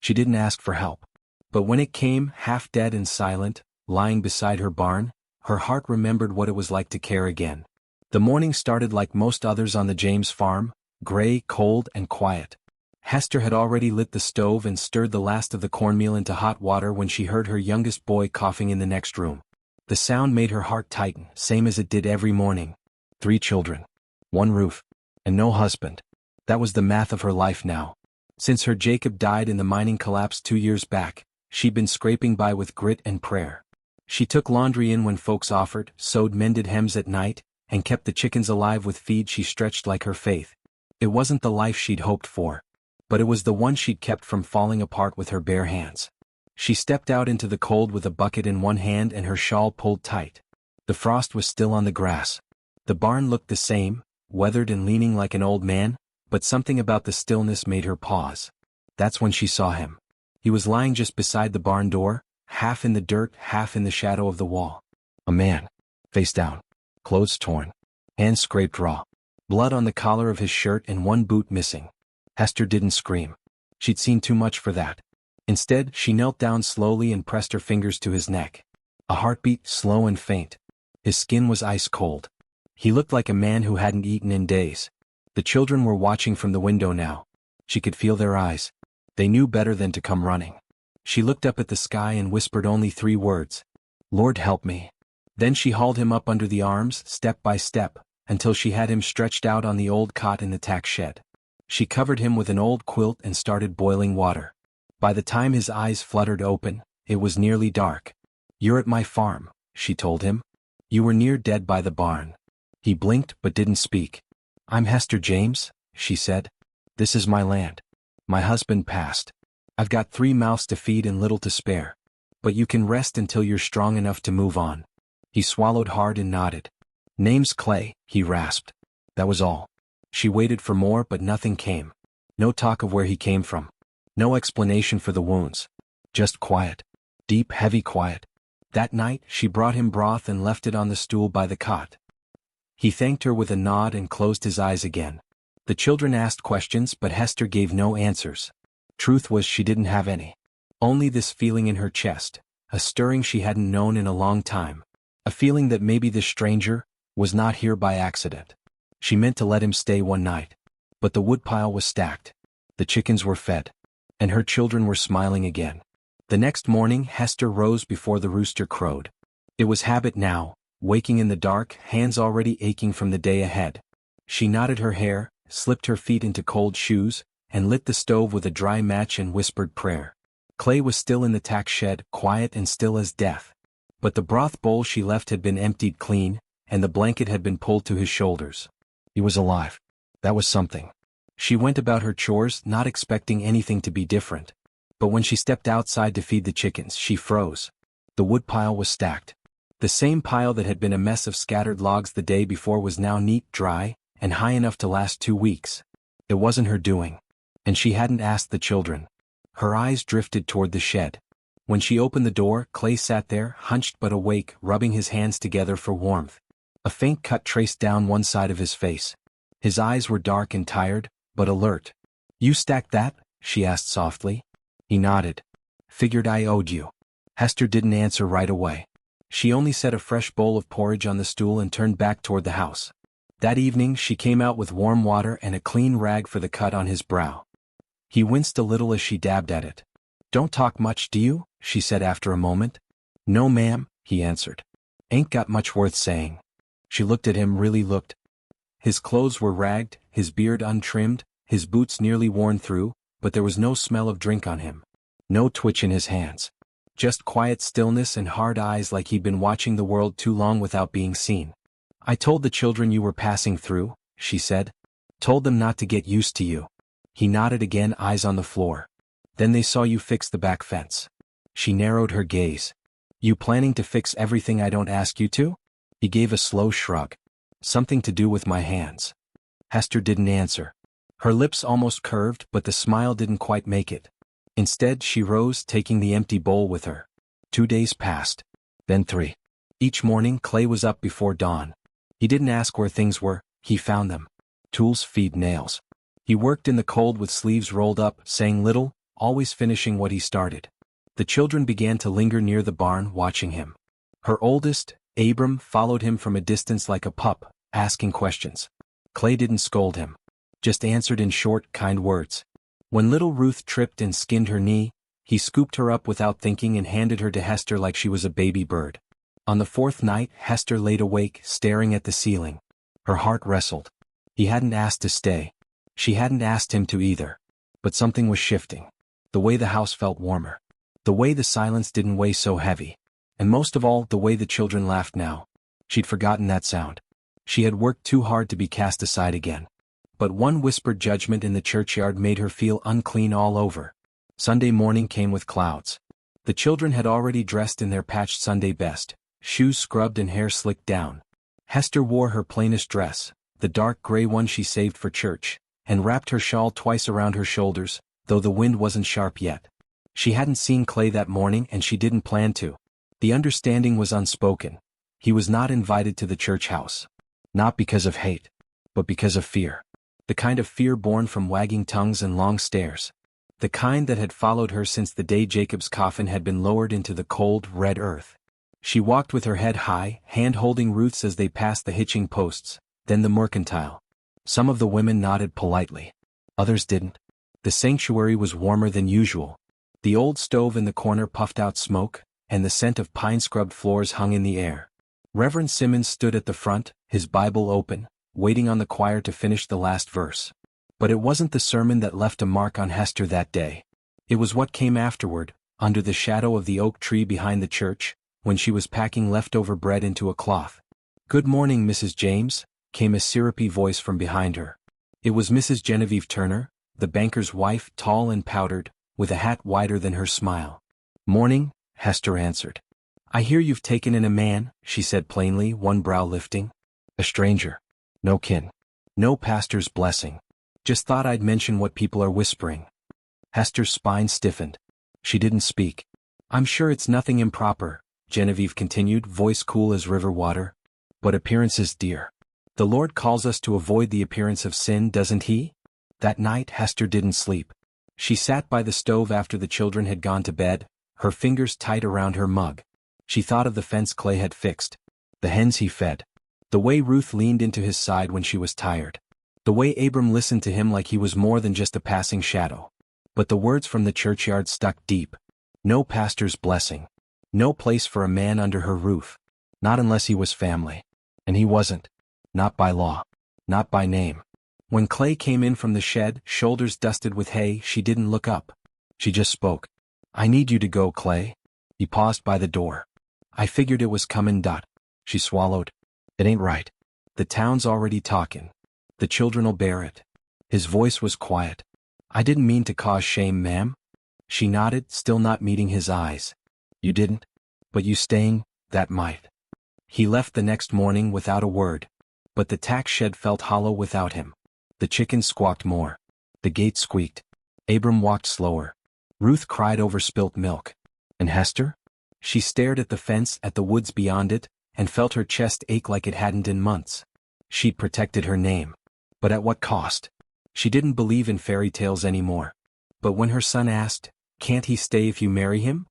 She didn't ask for help. But when it came, half dead and silent, lying beside her barn, her heart remembered what it was like to care again. The morning started like most others on the James farm, gray, cold, and quiet. Hester had already lit the stove and stirred the last of the cornmeal into hot water when she heard her youngest boy coughing in the next room. The sound made her heart tighten, same as it did every morning. 3 children. 1 roof. And no husband. That was the math of her life now. Since her Jacob died in the mining collapse 2 years back, she'd been scraping by with grit and prayer. She took laundry in when folks offered, sewed mended hems at night, and kept the chickens alive with feed she stretched like her faith. It wasn't the life she'd hoped for, but it was the one she'd kept from falling apart with her bare hands. She stepped out into the cold with a bucket in one hand and her shawl pulled tight. The frost was still on the grass. The barn looked the same, weathered and leaning like an old man, but something about the stillness made her pause. That's when she saw him. He was lying just beside the barn door, half in the dirt, half in the shadow of the wall. A man. Face down. Clothes torn. Hands scraped raw. Blood on the collar of his shirt and 1 boot missing. Hester didn't scream. She'd seen too much for that. Instead, she knelt down slowly and pressed her fingers to his neck. A heartbeat, slow and faint. His skin was ice cold. He looked like a man who hadn't eaten in days. The children were watching from the window now. She could feel their eyes. They knew better than to come running. She looked up at the sky and whispered only 3 words. Lord help me. Then she hauled him up under the arms, step by step, until she had him stretched out on the old cot in the tack shed. She covered him with an old quilt and started boiling water. By the time his eyes fluttered open, it was nearly dark. You're at my farm, she told him. You were near dead by the barn. He blinked but didn't speak. I'm Hester James, she said. This is my land. My husband passed. I've got 3 mouths to feed and little to spare. But you can rest until you're strong enough to move on. He swallowed hard and nodded. Name's Clay, he rasped. That was all. She waited for more but nothing came. No talk of where he came from. No explanation for the wounds. Just quiet. Deep, heavy quiet. That night, she brought him broth and left it on the stool by the cot. He thanked her with a nod and closed his eyes again. The children asked questions but Hester gave no answers. Truth was she didn't have any. Only this feeling in her chest, a stirring she hadn't known in a long time. A feeling that maybe this stranger was not here by accident. She meant to let him stay one night. But the woodpile was stacked. The chickens were fed. And her children were smiling again. The next morning Hester rose before the rooster crowed. It was habit now, waking in the dark, hands already aching from the day ahead. She knotted her hair, slipped her feet into cold shoes, and lit the stove with a dry match and whispered prayer. Clay was still in the tack shed, quiet and still as death. But the broth bowl she left had been emptied clean, and the blanket had been pulled to his shoulders. He was alive. That was something. She went about her chores, not expecting anything to be different. But when she stepped outside to feed the chickens, she froze. The woodpile was stacked. The same pile that had been a mess of scattered logs the day before was now neat, dry, and high enough to last 2 weeks. It wasn't her doing. And she hadn't asked the children. Her eyes drifted toward the shed. When she opened the door, Clay sat there, hunched but awake, rubbing his hands together for warmth. A faint cut traced down one side of his face. His eyes were dark and tired, but alert. You stacked that? She asked softly. He nodded. Figured I owed you. Hester didn't answer right away. She only set a fresh bowl of porridge on the stool and turned back toward the house. That evening she came out with warm water and a clean rag for the cut on his brow. He winced a little as she dabbed at it. Don't talk much, do you? She said after a moment. No ma'am, he answered. Ain't got much worth saying. She looked at him, really looked. His clothes were ragged, his beard untrimmed, his boots nearly worn through, but there was no smell of drink on him. No twitch in his hands. Just quiet stillness and hard eyes like he'd been watching the world too long without being seen. I told the children you were passing through, she said. Told them not to get used to you. He nodded again, eyes on the floor. Then they saw you fix the back fence. She narrowed her gaze. You planning to fix everything I don't ask you to? He gave a slow shrug. Something to do with my hands. Hester didn't answer. Her lips almost curved, but the smile didn't quite make it. Instead, she rose, taking the empty bowl with her. 2 days passed. Then 3. Each morning, Clay was up before dawn. He didn't ask where things were, he found them. Tools, feed, nails. He worked in the cold with sleeves rolled up, saying little, always finishing what he started. The children began to linger near the barn, watching him. Her oldest, Abram, followed him from a distance like a pup, asking questions. Clay didn't scold him. Just answered in short, kind words. When little Ruth tripped and skinned her knee, he scooped her up without thinking and handed her to Hester like she was a baby bird. On the fourth night, Hester laid awake, staring at the ceiling. Her heart wrestled. He hadn't asked to stay. She hadn't asked him to either. But something was shifting. The way the house felt warmer. The way the silence didn't weigh so heavy. And most of all, the way the children laughed now. She'd forgotten that sound. She had worked too hard to be cast aside again. But one whispered judgment in the churchyard made her feel unclean all over. Sunday morning came with clouds. The children had already dressed in their patched Sunday best, shoes scrubbed and hair slicked down. Hester wore her plainest dress, the dark gray one she saved for church, and wrapped her shawl twice around her shoulders, though the wind wasn't sharp yet. She hadn't seen Clay that morning and she didn't plan to. The understanding was unspoken. He was not invited to the church house. Not because of hate, but because of fear. The kind of fear born from wagging tongues and long stares. The kind that had followed her since the day Jacob's coffin had been lowered into the cold, red earth. She walked with her head high, hand-holding Ruth's as they passed the hitching posts, then the mercantile. Some of the women nodded politely. Others didn't. The sanctuary was warmer than usual. The old stove in the corner puffed out smoke, and the scent of pine-scrubbed floors hung in the air. Reverend Simmons stood at the front, his Bible open, waiting on the choir to finish the last verse. But it wasn't the sermon that left a mark on Hester that day. It was what came afterward, under the shadow of the oak tree behind the church, when she was packing leftover bread into a cloth. "Good morning, Mrs. James," came a syrupy voice from behind her. It was Mrs. Genevieve Turner, the banker's wife, tall and powdered, with a hat wider than her smile. "Morning," Hester answered. "I hear you've taken in a man," she said plainly, one brow lifting. "A stranger. No kin. No pastor's blessing. Just thought I'd mention what people are whispering." Hester's spine stiffened. She didn't speak. "I'm sure it's nothing improper," Genevieve continued, voice cool as river water. "But appearances, dear. The Lord calls us to avoid the appearance of sin, doesn't he?" That night Hester didn't sleep. She sat by the stove after the children had gone to bed, her fingers tight around her mug. She thought of the fence Clay had fixed. The hens he fed. The way Ruth leaned into his side when she was tired. The way Abram listened to him like he was more than just a passing shadow. But the words from the churchyard stuck deep. No pastor's blessing. No place for a man under her roof. Not unless he was family. And he wasn't. Not by law. Not by name. When Clay came in from the shed, shoulders dusted with hay, she didn't look up. She just spoke. "I need you to go, Clay." He paused by the door. "I figured it was comin'. She swallowed. "It ain't right. The town's already talkin'. The children'll bear it." His voice was quiet. "I didn't mean to cause shame, ma'am." She nodded, still not meeting his eyes. "You didn't? But you staying, that might." He left the next morning without a word. But the tack shed felt hollow without him. The chickens squawked more. The gate squeaked. Abram walked slower. Ruth cried over spilt milk. And Hester? She stared at the fence, at the woods beyond it, and felt her chest ache like it hadn't in months. She'd protected her name. But at what cost? She didn't believe in fairy tales anymore. But when her son asked, "Can't he stay if you marry him?"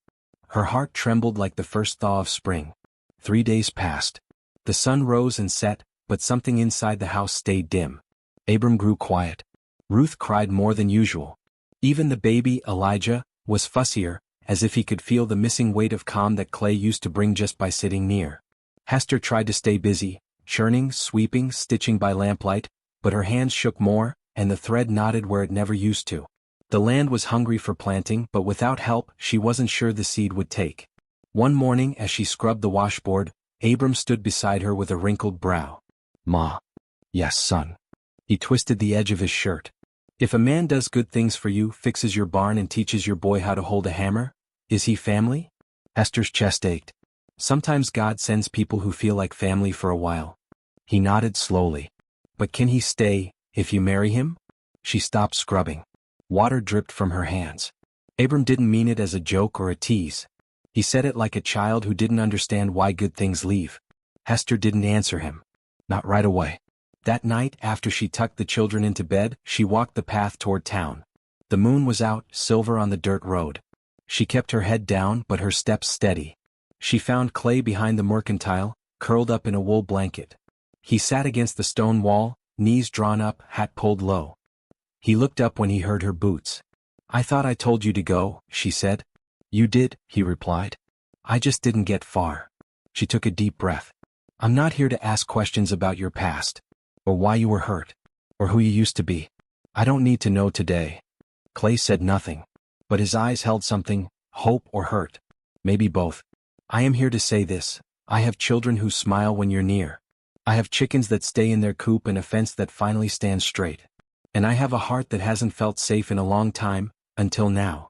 her heart trembled like the first thaw of spring. 3 days passed. The sun rose and set, but something inside the house stayed dim. Abram grew quiet. Ruth cried more than usual. Even the baby, Elijah, was fussier, as if he could feel the missing weight of calm that Clay used to bring just by sitting near. Hester tried to stay busy, churning, sweeping, stitching by lamplight, but her hands shook more, and the thread knotted where it never used to. The land was hungry for planting, but without help, she wasn't sure the seed would take. One morning, as she scrubbed the washboard, Abram stood beside her with a wrinkled brow. "Ma." "Yes, son." He twisted the edge of his shirt. "If a man does good things for you, fixes your barn and teaches your boy how to hold a hammer, is he family?" Hester's chest ached. Sometimes God sends people who feel like family for a while. He nodded slowly. "But can he stay, if you marry him?" She stopped scrubbing. Water dripped from her hands. Abram didn't mean it as a joke or a tease. He said it like a child who didn't understand why good things leave. Hester didn't answer him. Not right away. That night, after she tucked the children into bed, she walked the path toward town. The moon was out, silver on the dirt road. She kept her head down but her steps steady. She found Clay behind the mercantile, curled up in a wool blanket. He sat against the stone wall, knees drawn up, hat pulled low. He looked up when he heard her boots. "I thought I told you to go," she said. "You did," he replied. "I just didn't get far." She took a deep breath. "I'm not here to ask questions about your past, or why you were hurt, or who you used to be. I don't need to know today." Clay said nothing, but his eyes held something, hope or hurt. Maybe both. "I am here to say this: I have children who smile when you're near. I have chickens that stay in their coop and a fence that finally stands straight. And I have a heart that hasn't felt safe in a long time, until now."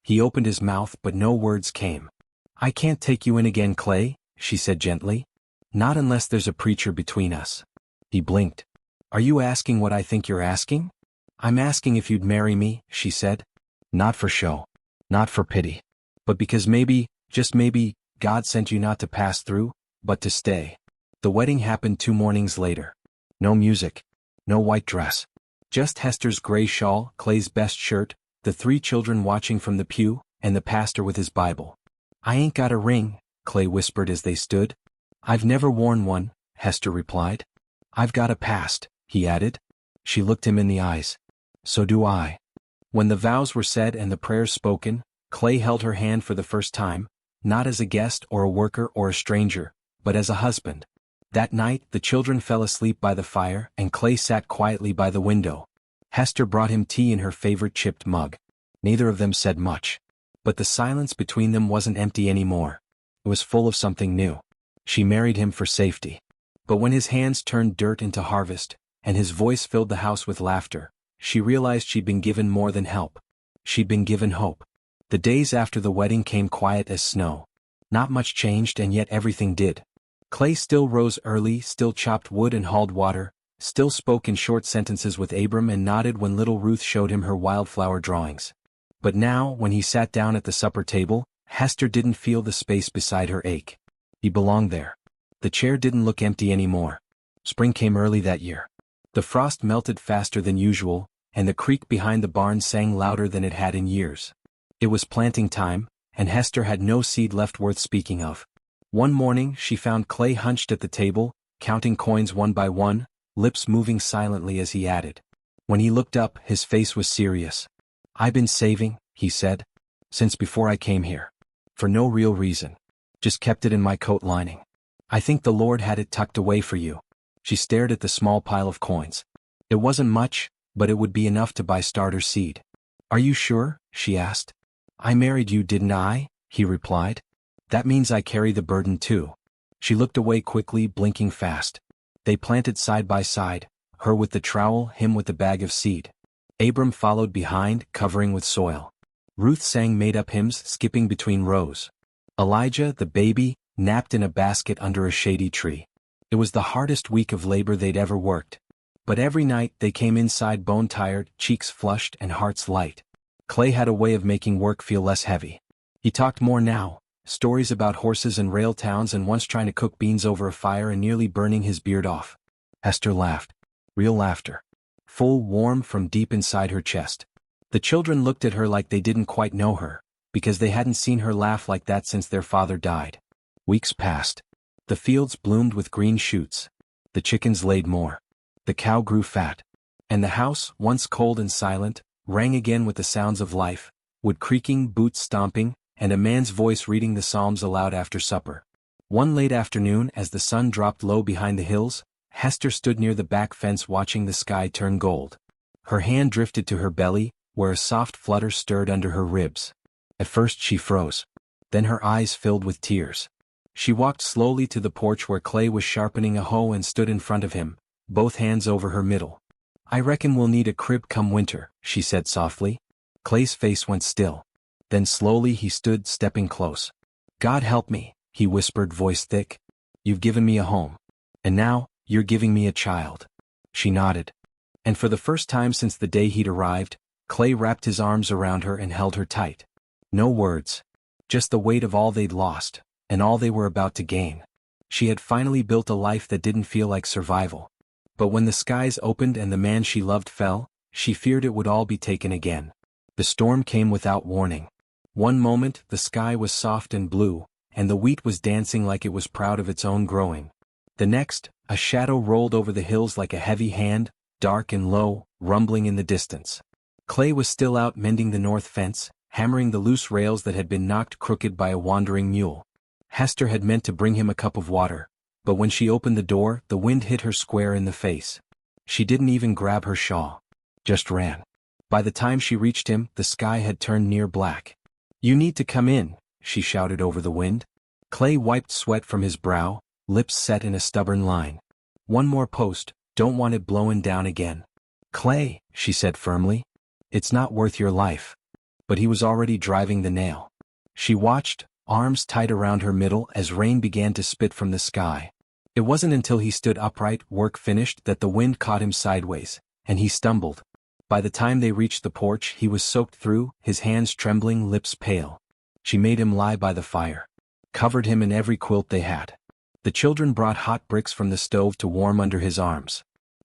He opened his mouth but no words came. "I can't take you in again, Clay," she said gently. "Not unless there's a preacher between us." He blinked. "Are you asking what I think you're asking?" "I'm asking if you'd marry me," she said. "Not for show. Not for pity. But because maybe, just maybe, God sent you not to pass through, but to stay." The wedding happened 2 mornings later. No music. No white dress. Just Hester's gray shawl, Clay's best shirt, the 3 children watching from the pew, and the pastor with his Bible. "I ain't got a ring," Clay whispered as they stood. "I've never worn one," Hester replied. "I've got a past," he added. She looked him in the eyes. "So do I." When the vows were said and the prayers spoken, Clay held her hand for the first time, not as a guest or a worker or a stranger, but as a husband. That night the children fell asleep by the fire and Clay sat quietly by the window. Hester brought him tea in her favorite chipped mug. Neither of them said much. But the silence between them wasn't empty anymore. It was full of something new. She married him for safety. But when his hands turned dirt into harvest, and his voice filled the house with laughter, she realized she'd been given more than help. She'd been given hope. The days after the wedding came quiet as snow. Not much changed and yet everything did. Clay still rose early, still chopped wood and hauled water, still spoke in short sentences with Abram and nodded when little Ruth showed him her wildflower drawings. But now, when he sat down at the supper table, Hester didn't feel the space beside her ache. He belonged there. The chair didn't look empty anymore. Spring came early that year. The frost melted faster than usual, and the creek behind the barn sang louder than it had in years. It was planting time, and Hester had no seed left worth speaking of. One morning she found Clay hunched at the table, counting coins one by one, lips moving silently as he added. When he looked up, his face was serious. "I've been saving," he said, "since before I came here. For no real reason. Just kept it in my coat lining. I think the Lord had it tucked away for you." She stared at the small pile of coins. It wasn't much, but it would be enough to buy starter seed. "Are you sure?" she asked. "I married you, didn't I?" he replied. "That means I carry the burden too." She looked away quickly, blinking fast. They planted side by side, her with the trowel, him with the bag of seed. Abram followed behind, covering with soil. Ruth sang made-up hymns, skipping between rows. Elijah, the baby, napped in a basket under a shady tree. It was the hardest week of labor they'd ever worked. But every night they came inside bone-tired, cheeks flushed and hearts light. Clay had a way of making work feel less heavy. He talked more now. Stories about horses and rail towns and once trying to cook beans over a fire and nearly burning his beard off. Hester laughed. Real laughter. Full, warm from deep inside her chest. The children looked at her like they didn't quite know her, because they hadn't seen her laugh like that since their father died. Weeks passed. The fields bloomed with green shoots. The chickens laid more. The cow grew fat. And the house, once cold and silent, rang again with the sounds of life, wood creaking, boots stomping, and a man's voice reading the Psalms aloud after supper. One late afternoon, as the sun dropped low behind the hills, Hester stood near the back fence watching the sky turn gold. Her hand drifted to her belly, where a soft flutter stirred under her ribs. At first she froze. Then her eyes filled with tears. She walked slowly to the porch where Clay was sharpening a hoe and stood in front of him, both hands over her middle. "I reckon we'll need a crib come winter," she said softly. Clay's face went still. Then slowly he stood, stepping close. "God help me," he whispered, voice thick. "You've given me a home. And now, you're giving me a child." She nodded. And for the first time since the day he'd arrived, Clay wrapped his arms around her and held her tight. No words. Just the weight of all they'd lost, and all they were about to gain. She had finally built a life that didn't feel like survival. But when the skies opened and the man she loved fell, she feared it would all be taken again. The storm came without warning. One moment, the sky was soft and blue, and the wheat was dancing like it was proud of its own growing. The next, a shadow rolled over the hills like a heavy hand, dark and low, rumbling in the distance. Clay was still out mending the north fence, hammering the loose rails that had been knocked crooked by a wandering mule. Hester had meant to bring him a cup of water, but when she opened the door, the wind hit her square in the face. She didn't even grab her shawl. Just ran. By the time she reached him, the sky had turned near black. "You need to come in," she shouted over the wind. Clay wiped sweat from his brow, lips set in a stubborn line. "One more post, don't want it blowing down again." "Clay," she said firmly. "It's not worth your life." But he was already driving the nail. She watched, arms tight around her middle as rain began to spit from the sky. It wasn't until he stood upright, work finished, that the wind caught him sideways, and he stumbled. By the time they reached the porch, he was soaked through, his hands trembling, lips pale. She made him lie by the fire. Covered him in every quilt they had. The children brought hot bricks from the stove to warm under his arms.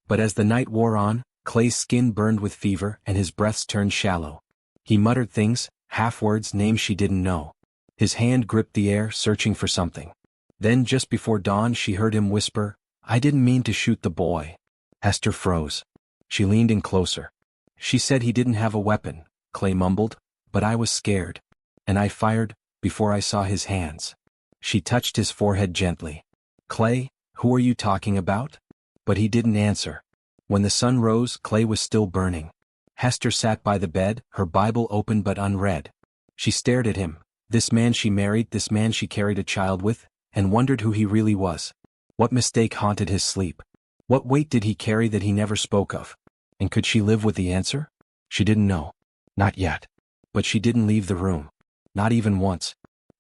But as the night wore on, Clay's skin burned with fever and his breaths turned shallow. He muttered things, half-words, names she didn't know. His hand gripped the air, searching for something. Then just before dawn she heard him whisper, "I didn't mean to shoot the boy." Hester froze. She leaned in closer. "She said he didn't have a weapon," Clay mumbled, "but I was scared. And I fired, before I saw his hands." She touched his forehead gently. "Clay, who are you talking about?" But he didn't answer. When the sun rose, Clay was still burning. Hester sat by the bed, her Bible open but unread. She stared at him, this man she married, this man she carried a child with, and wondered who he really was. What mistake haunted his sleep? What weight did he carry that he never spoke of? And could she live with the answer? She didn't know. Not yet. But she didn't leave the room. Not even once.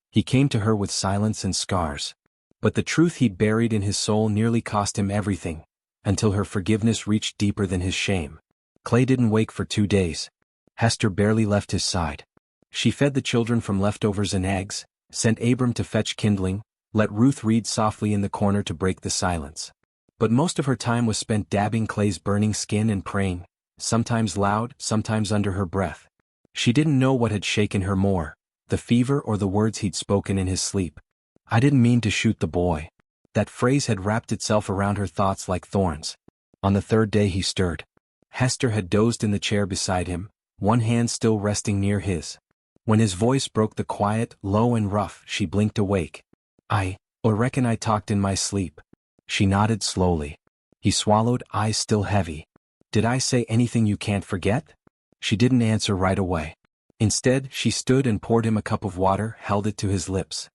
He came to her with silence and scars. But the truth he'd buried in his soul nearly cost him everything, until her forgiveness reached deeper than his shame. Clay didn't wake for 2 days. Hester barely left his side. She fed the children from leftovers and eggs, sent Abram to fetch kindling, let Ruth read softly in the corner to break the silence. But most of her time was spent dabbing Clay's burning skin and praying, sometimes loud, sometimes under her breath. She didn't know what had shaken her more, the fever or the words he'd spoken in his sleep. "I didn't mean to shoot the boy." That phrase had wrapped itself around her thoughts like thorns. On the 3rd day he stirred. Hester had dozed in the chair beside him, one hand still resting near his. When his voice broke the quiet, low and rough, she blinked awake. "I reckon I talked in my sleep." She nodded slowly. He swallowed, eyes still heavy. "Did I say anything you can't forget?" She didn't answer right away. Instead, she stood and poured him a cup of water, held it to his lips.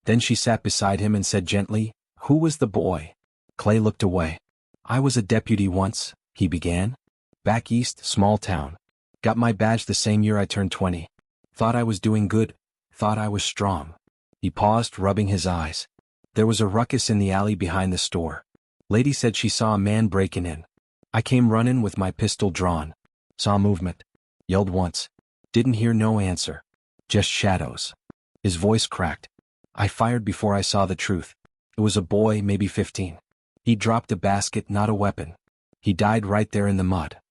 Then she sat beside him and said gently, "Who was the boy?" Clay looked away. "I was a deputy once," he began. "Back east, small town. Got my badge the same year I turned 20. Thought I was doing good, thought I was strong." He paused, rubbing his eyes. "There was a ruckus in the alley behind the store. Lady said she saw a man breaking in. I came running with my pistol drawn. Saw movement. Yelled once. Didn't hear no answer. Just shadows." His voice cracked. "I fired before I saw the truth. It was a boy, maybe 15. He dropped a basket, not a weapon. He died right there in the mud."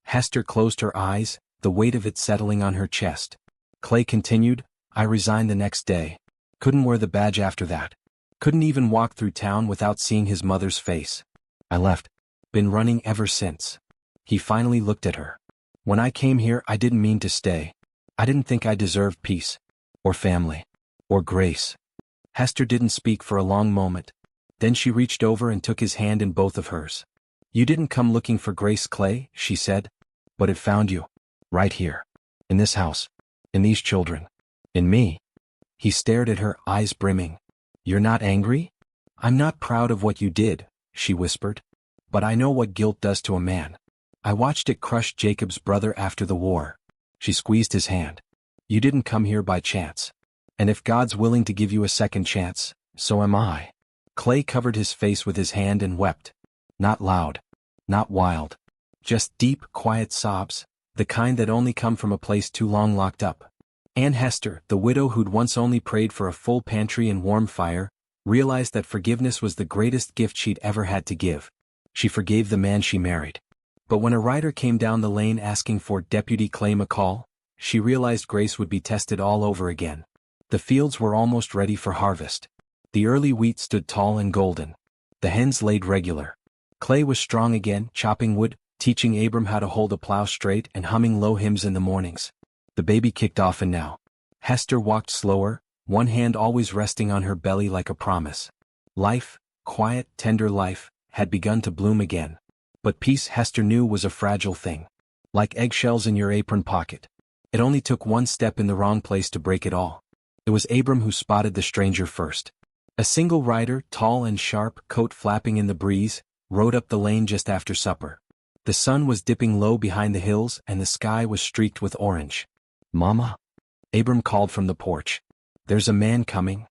Hester closed her eyes, the weight of it settling on her chest. Clay continued, "I resigned the next day. Couldn't wear the badge after that. Couldn't even walk through town without seeing his mother's face. I left. Been running ever since." He finally looked at her. "When I came here, I didn't mean to stay. I didn't think I deserved peace. Or family. Or grace." Hester didn't speak for a long moment. Then she reached over and took his hand in both of hers. "You didn't come looking for grace, Clay," she said. "But it found you. Right here. In this house. In these children. In me." He stared at her, eyes brimming. "You're not angry?" "I'm not proud of what you did," she whispered. "But I know what guilt does to a man. I watched it crush Jacob's brother after the war." She squeezed his hand. "You didn't come here by chance. And if God's willing to give you a second chance, so am I." Clay covered his face with his hand and wept. Not loud. Not wild. Just deep, quiet sobs, the kind that only come from a place too long locked up. Aunt Hester, the widow who'd once only prayed for a full pantry and warm fire, realized that forgiveness was the greatest gift she'd ever had to give. She forgave the man she married. But when a rider came down the lane asking for Deputy Clay McCall, she realized Grace would be tested all over again. The fields were almost ready for harvest. The early wheat stood tall and golden. The hens laid regular. Clay was strong again, chopping wood, teaching Abram how to hold a plow straight and humming low hymns in the mornings. The baby kicked off, and now Hester walked slower, one hand always resting on her belly like a promise. Life, quiet, tender life, had begun to bloom again. But peace, Hester knew, was a fragile thing. Like eggshells in your apron pocket. It only took one step in the wrong place to break it all. It was Abram who spotted the stranger first. A single rider, tall and sharp, coat flapping in the breeze, rode up the lane just after supper. The sun was dipping low behind the hills and the sky was streaked with orange. "Mama?" Abram called from the porch. "There's a man coming."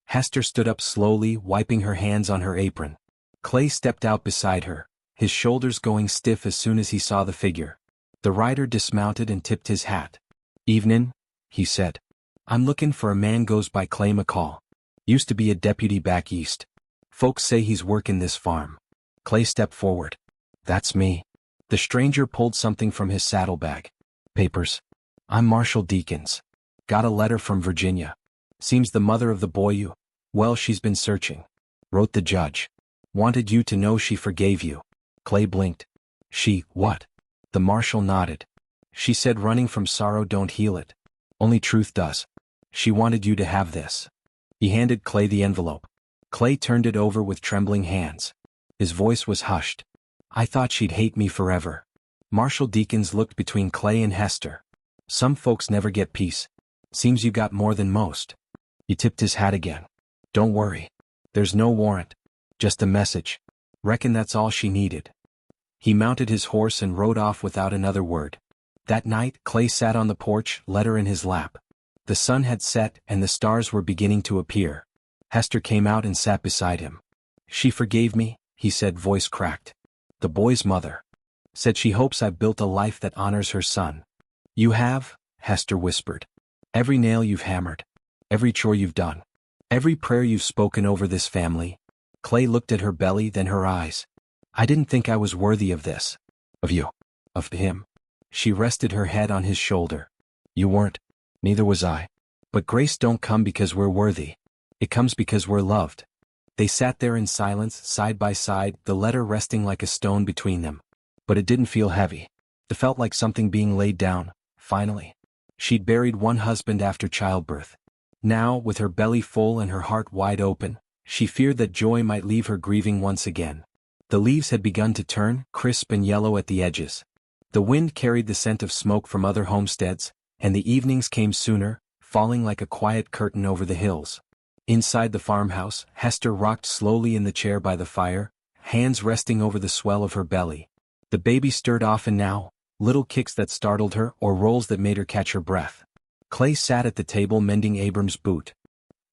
Hester stood up slowly, wiping her hands on her apron. Clay stepped out beside her, his shoulders going stiff as soon as he saw the figure. The rider dismounted and tipped his hat. "Evenin'," he said. "I'm lookin' for a man goes by Clay McCall. Used to be a deputy back east. Folks say he's workin' this farm." Clay stepped forward. "That's me." The stranger pulled something from his saddlebag. "Papers. I'm Marshall Deakins. Got a letter from Virginia. Seems the mother of the boy you, well, she's been searching. Wrote the judge. Wanted you to know she forgave you." Clay blinked. "She, what?" The marshal nodded. "She said running from sorrow don't heal it. Only truth does. She wanted you to have this." He handed Clay the envelope. Clay turned it over with trembling hands. His voice was hushed. "I thought she'd hate me forever." Marshal Deakins looked between Clay and Hester. "Some folks never get peace. Seems you got more than most." He tipped his hat again. "Don't worry. There's no warrant. Just a message. Reckon that's all she needed." He mounted his horse and rode off without another word. That night, Clay sat on the porch, letter in his lap. The sun had set and the stars were beginning to appear. Hester came out and sat beside him. "She forgave me," he said, voice cracked. "The boy's mother. Said she hopes I've built a life that honors her son." "You have," Hester whispered. "Every nail you've hammered. Every chore you've done. Every prayer you've spoken over this family." Clay looked at her belly, then her eyes. "I didn't think I was worthy of this. Of you. Of him." She rested her head on his shoulder. "You weren't. Neither was I. But grace don't come because we're worthy. It comes because we're loved." They sat there in silence, side by side, the letter resting like a stone between them. But it didn't feel heavy. It felt like something being laid down, finally. She'd buried one husband after childbirth. Now, with her belly full and her heart wide open, she feared that joy might leave her grieving once again. The leaves had begun to turn, crisp and yellow at the edges. The wind carried the scent of smoke from other homesteads, and the evenings came sooner, falling like a quiet curtain over the hills. Inside the farmhouse, Hester rocked slowly in the chair by the fire, hands resting over the swell of her belly. The baby stirred often now, little kicks that startled her or rolls that made her catch her breath. Clay sat at the table mending Abram's boot.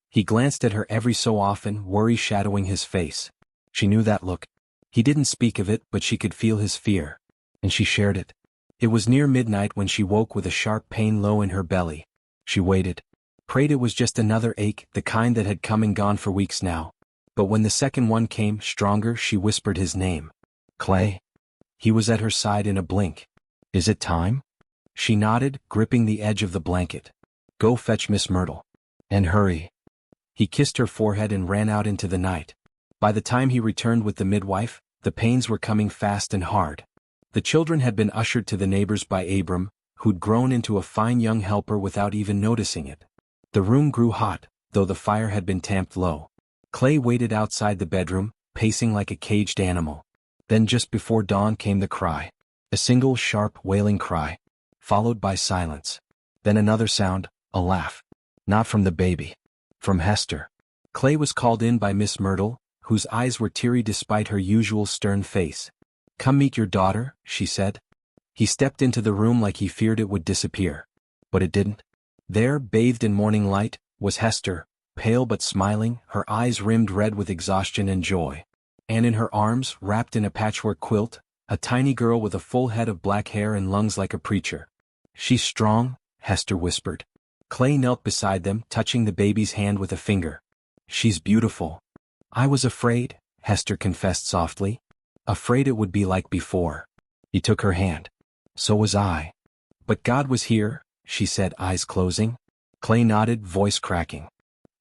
He glanced at her every so often, worry shadowing his face. She knew that look. He didn't speak of it, but she could feel his fear. And she shared it. It was near midnight when she woke with a sharp pain low in her belly. She waited. Prayed it was just another ache, the kind that had come and gone for weeks now. But when the second one came, stronger, she whispered his name. "Clay." He was at her side in a blink. "Is it time?" She nodded, gripping the edge of the blanket. "Go fetch Miss Myrtle. And hurry." He kissed her forehead and ran out into the night. By the time he returned with the midwife, the pains were coming fast and hard. The children had been ushered to the neighbors by Abram, who'd grown into a fine young helper without even noticing it. The room grew hot, though the fire had been tamped low. Clay waited outside the bedroom, pacing like a caged animal. Then just before dawn came the cry. A single sharp, wailing cry. Followed by silence. Then another sound, a laugh. Not from the baby. From Hester. Clay was called in by Miss Myrtle, whose eyes were teary despite her usual stern face. "Come meet your daughter," she said. He stepped into the room like he feared it would disappear. But it didn't. There, bathed in morning light, was Hester, pale but smiling, her eyes rimmed red with exhaustion and joy. And in her arms, wrapped in a patchwork quilt, a tiny girl with a full head of black hair and lungs like a preacher. "She's strong," Hester whispered. Clay knelt beside them, touching the baby's hand with a finger. "She's beautiful." "I was afraid," Hester confessed softly. "Afraid it would be like before." He took her hand. "So was I. But God was here," she said, eyes closing. Clay nodded, voice cracking.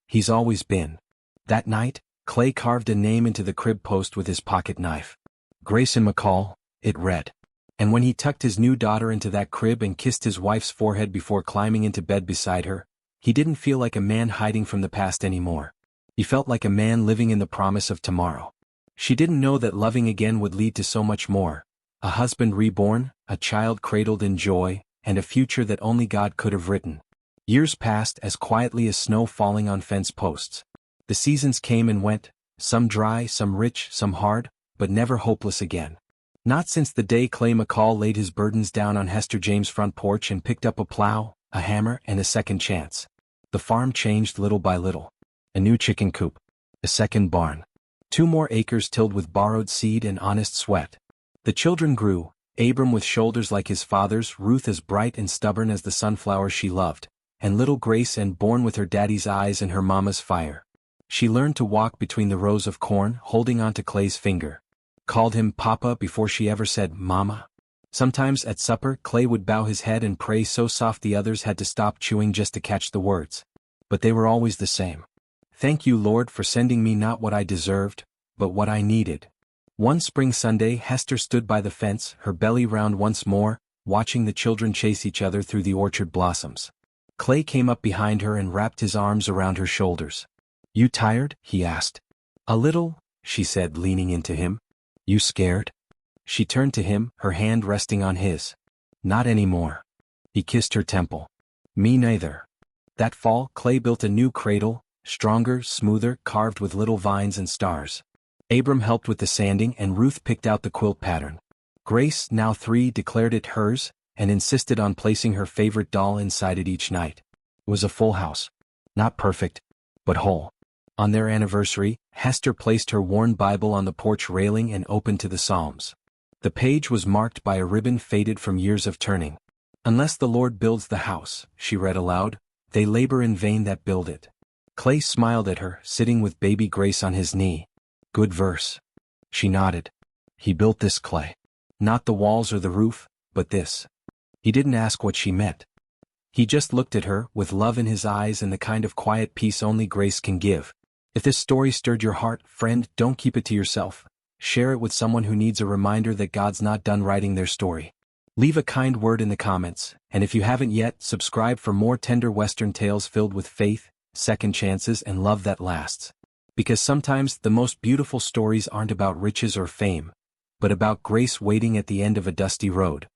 He's always been. That night, Clay carved a name into the crib post with his pocket knife. Grayson McCall, it read. And when he tucked his new daughter into that crib and kissed his wife's forehead before climbing into bed beside her, he didn't feel like a man hiding from the past anymore. He felt like a man living in the promise of tomorrow. She didn't know that loving again would lead to so much more. A husband reborn, a child cradled in joy, and a future that only God could have written. Years passed as quietly as snow falling on fence posts. The seasons came and went, some dry, some rich, some hard, but never hopeless again. Not since the day Clay McCall laid his burdens down on Hester James' front porch and picked up a plow, a hammer, and a second chance. The farm changed little by little. A new chicken coop. A second barn. 2 more acres tilled with borrowed seed and honest sweat. The children grew, Abram with shoulders like his father's, Ruth as bright and stubborn as the sunflower she loved, and little Grace and born with her daddy's eyes and her mama's fire. She learned to walk between the rows of corn, holding onto Clay's finger. Called him Papa before she ever said Mama. Sometimes at supper, Clay would bow his head and pray so soft the others had to stop chewing just to catch the words. But they were always the same. Thank you, Lord, for sending me not what I deserved, but what I needed. One spring Sunday, Hester stood by the fence, her belly round once more, watching the children chase each other through the orchard blossoms. Clay came up behind her and wrapped his arms around her shoulders. You tired? He asked. A little, she said, leaning into him. You scared? She turned to him, her hand resting on his. Not anymore. He kissed her temple. Me neither. That fall, Clay built a new cradle, stronger, smoother, carved with little vines and stars. Abram helped with the sanding and Ruth picked out the quilt pattern. Grace, now 3, declared it hers, and insisted on placing her favorite doll inside it each night. It was a full house. Not perfect, but whole. On their anniversary, Hester placed her worn Bible on the porch railing and opened to the Psalms. The page was marked by a ribbon faded from years of turning. Unless the Lord builds the house, she read aloud, they labor in vain that build it. Clay smiled at her, sitting with baby Grace on his knee. Good verse. She nodded. He built this, Clay. Not the walls or the roof, but this. He didn't ask what she meant. He just looked at her, with love in his eyes and the kind of quiet peace only grace can give. If this story stirred your heart, friend, don't keep it to yourself. Share it with someone who needs a reminder that God's not done writing their story. Leave a kind word in the comments, and if you haven't yet, subscribe for more tender Western tales filled with faith, second chances, and love that lasts. Because sometimes the most beautiful stories aren't about riches or fame, but about grace waiting at the end of a dusty road.